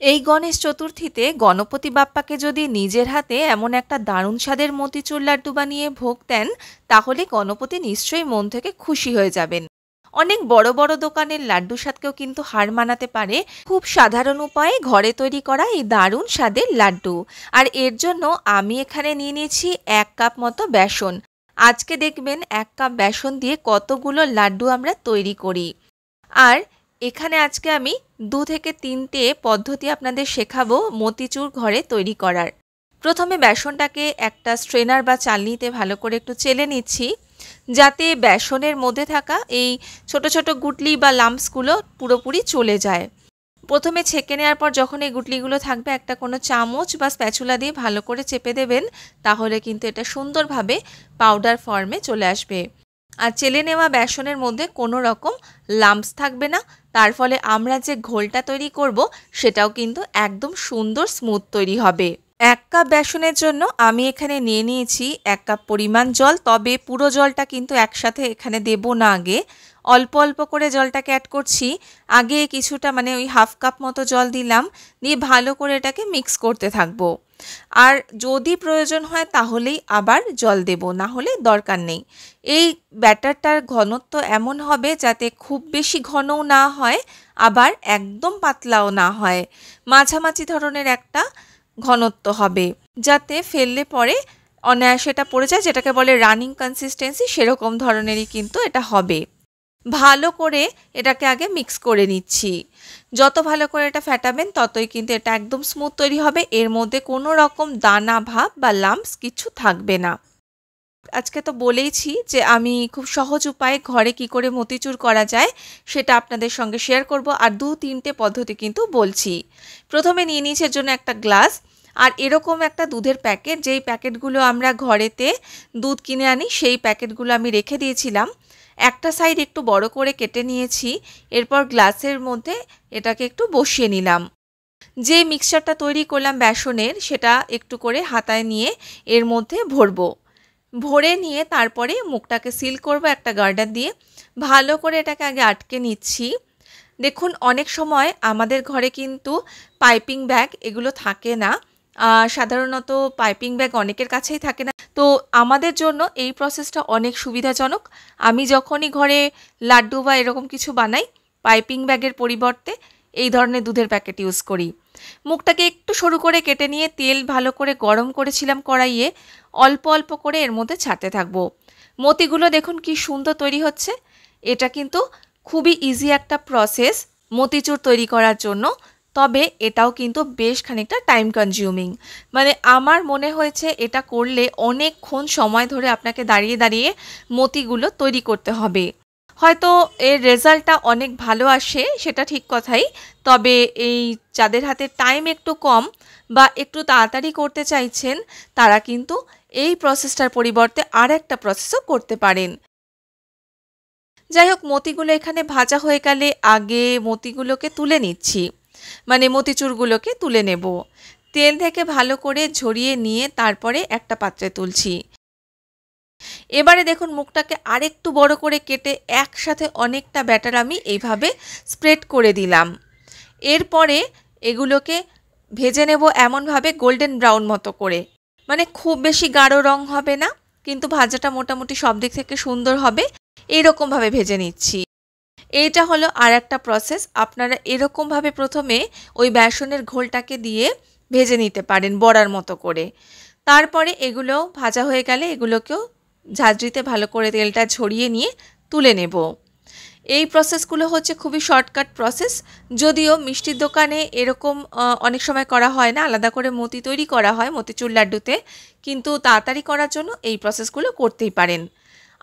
এই গণেশ চতুর্থীতে গণপতি বাপ্পাকে যদি নিজের হাতে এমন একটা দারুণ স্বাদের মতিচুর লাড্ডু বানিয়ে ভোগ দেন, তাহলে গণপতি নিশ্চয়ই মন থেকে খুশি হয়ে যাবেন। অনেক বড় বড় দোকানের লাড্ডু স্বাদকেও কিন্তু হার মানাতে পারে খুব সাধারণ উপায়ে ঘরে তৈরি করা এই দারুণ স্বাদের লাড্ডু। আর এর জন্য আমি এখানে নিয়ে নিয়েছি 1 কাপ মতো বেসন। আজকে দেখবেন 1 কাপ বেসন দিয়ে কতগুলো লাড্ডু আমরা তৈরি করি। আর এখানে আজকে আমি 2 থেকে 3টে পদ্ধতি আপনাদের শেখাবো মতিচুর ঘরে তৈরি করার। প্রথমে বেসনটাকে একটা স্ট্রেনার বা চালনিতে ভালো করে একটু চেলে নিচ্ছি, যাতে বেসনের মধ্যে থাকা এই ছোট ছোট গুটলি বা লাম্পসগুলো পুরোপুরি চলে যায়। প্রথমে ছেঁকে নেওয়ার পর যখন এই গুটলিগুলো থাকবে, একটা কোনো চামচ বা স্প্যাচুলা দিয়ে ভালো করে চেপে দেবেন, তাহলে কিন্তু এটা সুন্দরভাবে পাউডার ফর্মে চলে আসবে। আর চেলে নেওয়া বেসনের মধ্যে কোনো রকম লাম্পস থাকবে না, তার ফলে আমরা যে ঘোলটা তৈরি করব সেটাও কিন্তু একদম সুন্দর স্মুথ তৈরি হবে। 1 কাপ বেসনের জন্য আমি এখানে নিয়ে নিয়েছি 1 কাপ পরিমাণ জল, তবে পুরো জলটা কিন্তু একসাথে এখানে দেব না, আগে অল্প অল্প করে জলটাকে অ্যাড করছি। আগে কিছুটা ওই 1/2 কাপ মতো জল দিলাম, দিয়ে ভালো করে এটাকে মিক্স করতে থাকবো। আর যদি প্রয়োজন হয় তাহলেই আবার জল দেব, না হলে দরকার নেই। এই ব্যাটারটার ঘনত্ব এমন হবে যাতে খুব বেশি ঘনও না হয়, আবার একদম পাতলাও না হয়, মাঝামাঝি ধরনের একটা ঘনত্ব হবে, যাতে ফেললে পরে অনায়াসে এটা পড়ে যায়, যেটাকে বলে রানিং কনসিস্টেন্সি, সেরকম ধরনেরই কিন্তু এটা হবে। ভালো করে এটাকে আগে মিক্স করে নিচ্ছি। যত ভালো করে এটা ফেটাবেন ততই কিন্তু এটা একদম স্মুথ তৈরি হবে, এর মধ্যে কোনো রকম দানা ভাব বা লাম্পস কিছু থাকবে না। আজকে তো বলেইছি যে আমি খুব সহজ উপায়ে ঘরে কি করে মতিচুর করা যায় সেটা আপনাদের সঙ্গে শেয়ার করব, আর 2-3টে পদ্ধতি কিন্তু বলছি। প্রথমে নিয়ে নিয়েছি এর জন্য একটা গ্লাস, আর এরকম একটা দুধের প্যাকেট, যেই প্যাকেটগুলো আমরা ঘরেতে দুধ কিনে আনি সেই প্যাকেটগুলো আমি রেখে দিয়েছিলাম। একটা সাইড একটু বড় করে কেটে নিয়েছি, এরপর গ্লাসের মধ্যে এটাকে একটু বসিয়ে নিলাম। যে মিক্সচারটা তৈরি করলাম বেসনের, সেটা একটু করে হাতায় নিয়ে এর মধ্যে ভরবো। ভরে নিয়ে তারপরে মুখটাকে সিল করব একটা গার্ডার দিয়ে। ভালো করে এটাকে আগে আটকে নিচ্ছি। দেখুন, অনেক সময় আমাদের ঘরে কিন্তু পাইপিং ব্যাগ এগুলো থাকে না, সাধারণত পাইপিং ব্যাগ অনেকের কাছেই থাকে না। তো আমাদের জন্য এই প্রসেসটা অনেক সুবিধাজনক। আমি যখনই ঘরে লাড্ডু বা এরকম কিছু বানাই, পাইপিং ব্যাগের পরিবর্তে এই ধরনের দুধের প্যাকেট ইউজ করি। মুখটাকে একটু সরু করে কেটে নিয়ে তেল ভালো করে গরম করেছিলাম কড়াইয়ে, অল্প অল্প করে এর মধ্যে ছাড়তে থাকবো। মতিগুলো দেখুন কি সুন্দর তৈরি হচ্ছে। এটা কিন্তু খুবই ইজি একটা প্রসেস মতিচুর তৈরি করার জন্য, তবে এটাও কিন্তু বেশ খানিকটা টাইম কনজিউমিং। আমার মনে হয়েছে এটা করলে অনেকক্ষণ সময় ধরে আপনাকে দাঁড়িয়ে দাঁড়িয়ে মতিগুলো তৈরি করতে হবে। হয়তো এর রেজাল্টটা অনেক ভালো আসে, সেটা ঠিক কথাই, তবে এই যাদের হাতে টাইম একটু কম বা একটু তাড়াতাড়ি করতে চাইছেন, তারা কিন্তু এই প্রসেসটার পরিবর্তে আর একটা প্রসেসও করতে পারেন। যাই হোক, মতিগুলো এখানে ভাজা হয়ে গেলে আগে মতিগুলোকে তুলে নিচ্ছি, মতিচুরগুলোকে তুলে নেব। তেল থেকে ভালো করে ঝরিয়ে নিয়ে তারপরে একটা পাত্রে তুলছি। এবারে দেখুন, মুখটাকে আরেকটু বড় করে কেটে একসাথে অনেকটা ব্যাটার আমি এইভাবে স্প্রেড করে দিলাম। এরপরে এগুলোকে ভেজে নেব এমনভাবে গোল্ডেন ব্রাউন মতো করে, খুব বেশি গাঢ় রং হবে না, কিন্তু ভাজাটা মোটামুটি সব দিক থেকে সুন্দর হবে, এইরকমভাবে ভেজে নিচ্ছি। এইটা হলো আর একটা প্রসেস। আপনারা এরকমভাবে প্রথমে ওই বেসনের ঘোলটাকে দিয়ে ভেজে নিতে পারেন বড়ার মতো করে। তারপরে এগুলো ভাজা হয়ে গেলে এগুলোকেও ঝাঁঝরিতে ভালো করে তেলটা ঝরিয়ে নিয়ে তুলে নেব। এই প্রসেসগুলো হচ্ছে খুবই শর্টকাট প্রসেস, যদিও মিষ্টির দোকানে এরকম অনেক সময় করা হয় না, আলাদা করে মতি তৈরি করা হয় মতিচুর লাড্ডুতে, কিন্তু তাড়াতাড়ি করার জন্য এই প্রসেসগুলো করতেই পারেন।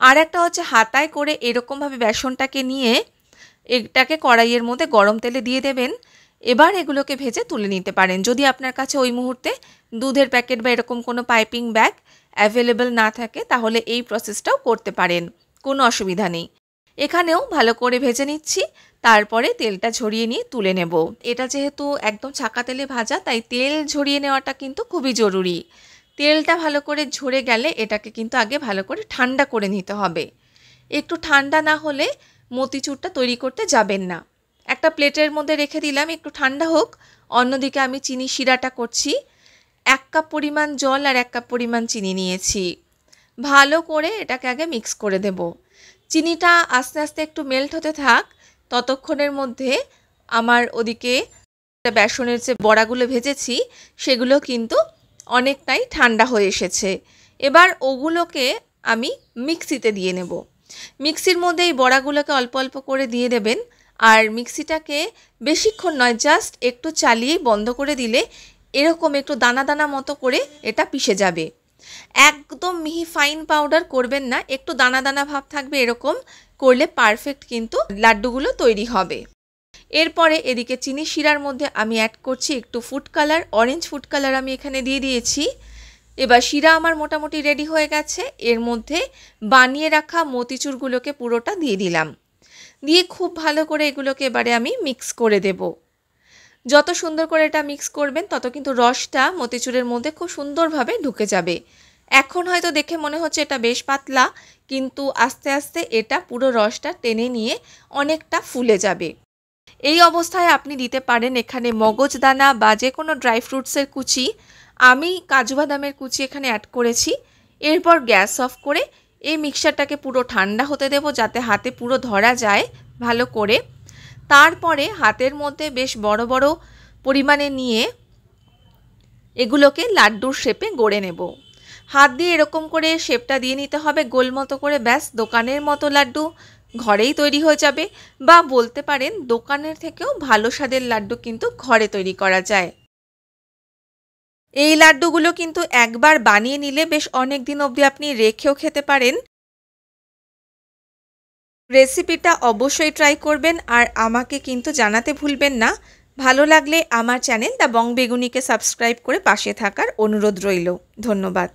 আর একটা হচ্ছে হাতায় করে এরকমভাবে বেসনটাকে নিয়ে এটাকে কড়াইয়ের মধ্যে গরম তেলে দিয়ে দেবেন। এবার এগুলোকে ভেজে তুলে নিতে পারেন। যদি আপনার কাছে ওই মুহূর্তে দুধের প্যাকেট বা এরকম কোনো পাইপিং ব্যাগ অ্যাভেলেবল না থাকে, তাহলে এই প্রসেসটাও করতে পারেন, কোনো অসুবিধা নেই। এখানেও ভালো করে ভেজে নিচ্ছি, তারপরে তেলটা ঝরিয়ে নিয়ে তুলে নেব। এটা যেহেতু একদম ছাকা তেলে ভাজা, তাই তেল ঝরিয়ে নেওয়াটা কিন্তু খুবই জরুরি। তেলটা ভালো করে ঝরে গেলে এটাকে কিন্তু আগে ভালো করে ঠান্ডা করে নিতে হবে। একটু ঠান্ডা না হলে মতিচুরটা তৈরি করতে যাবেন না। একটা প্লেটের মধ্যে রেখে দিলাম, একটু ঠান্ডা হোক, অন্যদিকে আমি চিনি শিরাটা করছি। 1 কাপ পরিমাণ জল আর 1 কাপ পরিমাণ চিনি নিয়েছি। ভালো করে এটাকে আগে মিক্স করে দেব। চিনিটা আস্তে আস্তে একটু মেল্ট হতে থাক, ততক্ষণের মধ্যে আমার ওদিকে বেসনের যে বড়াগুলো ভেজেছি সেগুলো কিন্তু অনেকটাই ঠান্ডা হয়ে এসেছে। এবার ওগুলোকে আমি মিক্সিতে দিয়ে নেব। মিক্সির মধ্যে এই বড়াগুলোকে অল্প অল্প করে দিয়ে দেবেন, আর মিক্সিটাকে বেশিক্ষণ নয়, জাস্ট একটু চালিয়েই বন্ধ করে দিলে এরকম একটু দানা দানা মতো করে এটা পিষে যাবে। একদম মিহি ফাইন পাউডার করবেন না, একটু দানা দানা ভাব থাকবে, এরকম করলে পারফেক্ট কিন্তু লাড্ডুগুলো তৈরি হবে। এরপরে এদিকে চিনি শিরার মধ্যে আমি অ্যাড করছি একটু food colour, orange food colour আমি এখানে দিয়ে দিয়েছি। এবার শিরা আমার মোটামুটি রেডি হয়ে গেছে। এর মধ্যে বানিয়ে রাখা মতিচুরগুলোকে পুরোটা দিয়ে দিলাম, দিয়ে খুব ভালো করে এগুলোকে এবারে আমি মিক্স করে দেব। যত সুন্দর করে এটা মিক্স করবেন তত কিন্তু রসটা মতিচুরের মধ্যে খুব সুন্দরভাবে ঢুকে যাবে। এখন হয়তো দেখে মনে হচ্ছে এটা বেশ পাতলা, কিন্তু আস্তে আস্তে এটা পুরো রসটা টেনে নিয়ে অনেকটা ফুলে যাবে। এই অবস্থায় আপনি দিতে পারেন এখানে মগজদানা বা যে কোনো ড্রাই ফ্রুটসের কুচি। আমি কাজু বাদামের কুচি এখানে অ্যাড করেছি। এরপর গ্যাস অফ করে এই মিক্সচারটাকে পুরো ঠান্ডা হতে দেব, যাতে হাতে পুরো ধরা যায় ভালো করে। তারপরে হাতের মধ্যে বেশ বড় বড় পরিমাণে নিয়ে এগুলোকে লাড্ডুর শেপে গড়ে নেব। হাত দিয়ে এরকম করে শেপটা দিয়ে নিতে হবে গোল মতো করে, ব্যাস দোকানের মতো লাড্ডু ঘরেই তৈরি হয়ে যাবে। বা বলতে পারেন দোকানের থেকেও ভালো স্বাদের লাড্ডু কিন্তু ঘরে তৈরি করা যায়। এই লাড্ডুগুলো কিন্তু একবার বানিয়ে নিলে বেশ অনেক দিন অবধি আপনি রেখেও খেতে পারেন। রেসিপিটা অবশ্যই ট্রাই করবেন আর আমাকে কিন্তু জানাতে ভুলবেন না। ভালো লাগলে আমার চ্যানেল দ্য বং বেগুনিকে সাবস্ক্রাইব করে পাশে থাকার অনুরোধ রইল। ধন্যবাদ।